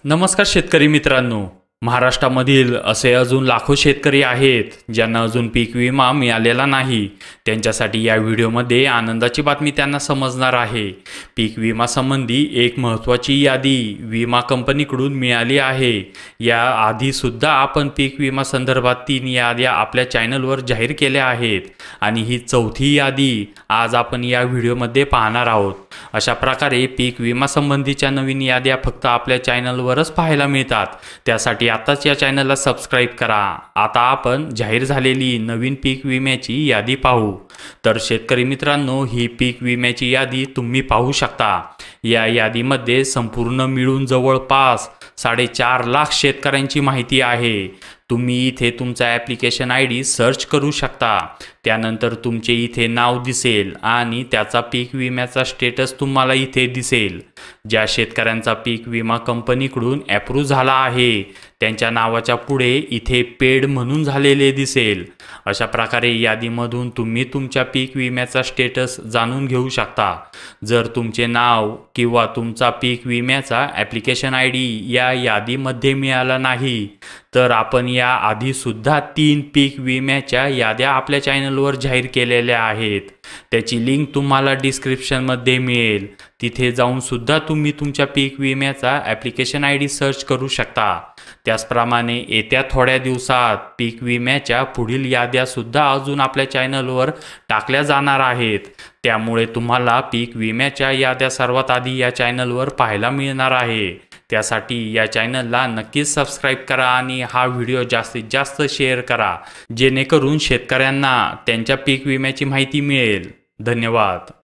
नमस्कार शेतकरी मित्रांनो, महाराष्ट्रामधील असे अजून लाखो शेतकरी आहेत ज्यांना अजून पीक विमा मिळालेला नाही। त्यांच्यासाठी या व्हिडिओमध्ये आनंदाची बातमी त्यांना समजणार आहे। पीक विमा संबंधी एक महत्त्वाची यादी विमा कंपनीकडून मिळाली आहे। या आधी सुद्धा आपण पीक विमा संदर्भात 3 याद्या आपल्या चॅनलवर जाहीर केल्या आहेत आणि ही चौथी यादी आज आपण या व्हिडिओमध्ये पाहणार आहोत। अशा प्रकारे पीक विमा संबंधीच्या नवीन याद्या फक्त आपल्या चॅनलवरच पाहायला मिळतात। त्यासाठी आताच या चॅनलला सबस्क्राइब करा। आता आपण जाहीर झालेली नवीन पीक विम्याची यादी पाहू। तर शेतकरी मित्रांनो, ही पीक विम्याची यादी तुम्ही पाहू शकता। या यादीमध्ये संपूर्ण मिळून जवळपास 4.5 लाख शेतकऱ्यांची माहिती आहे। तुम्ही इथे तुमचा ॲप्लिकेशन ID सर्च करू शकता। त्यानंतर तुमचे इथे नाव दिसेल आणि त्याचा पीक विम्याचा स्टेटस तुम्हाला इथे दिसेल। ज्या शेतकऱ्यांचा पीक विमा कंपनीकडून अप्रूव्ह झाला आहे त्यांच्या नावाच्या पुढे इथे पेड म्हणून झालेले दिसेल। अशा प्रकारे यादीमधून तुम्ही तुमच्या पीक विम्याचा स्टेटस जाणून घेऊ शकता। जर तुमचे नाव किंवा तुमचा पीक विम्याचा ॲप्लिकेशन ID या यादीमध्ये मिळाला नाही तर आपण या आधी सुद्धा 3 पीक विम्याच्या याद्या आपल्या चॅनलवर जाहीर केलेल्या आहेत। त्याची लिंक तुम्हाला डिस्क्रिप्शनमध्ये मिळेल। तिथे जाऊन सुद्धा तुम्ही तुमच्या पीक विम्याचा ॲप्लिकेशन ID सर्च करू शकता। त्याचप्रमाणे येत्या थोड्या दिवसात पीक विम्याच्या पुढील याद्या सुद्धा अजून आपल्या चॅनलवर टाकल्या जाणार आहेत। त्यामुळे तुम्हाला पीक विम्याच्या याद्या सर्वात आधी या चॅनलवर पाहायला मिळणार आहे। त्यासाठी या चॅनलला नक्कीच सबस्क्राइब करा आणि हा व्हिडिओ जास्तीत जास्त शेअर करा, जेणेकरून शेतकऱ्यांना त्यांच्या पीक विम्याची माहिती मिळेल। धन्यवाद।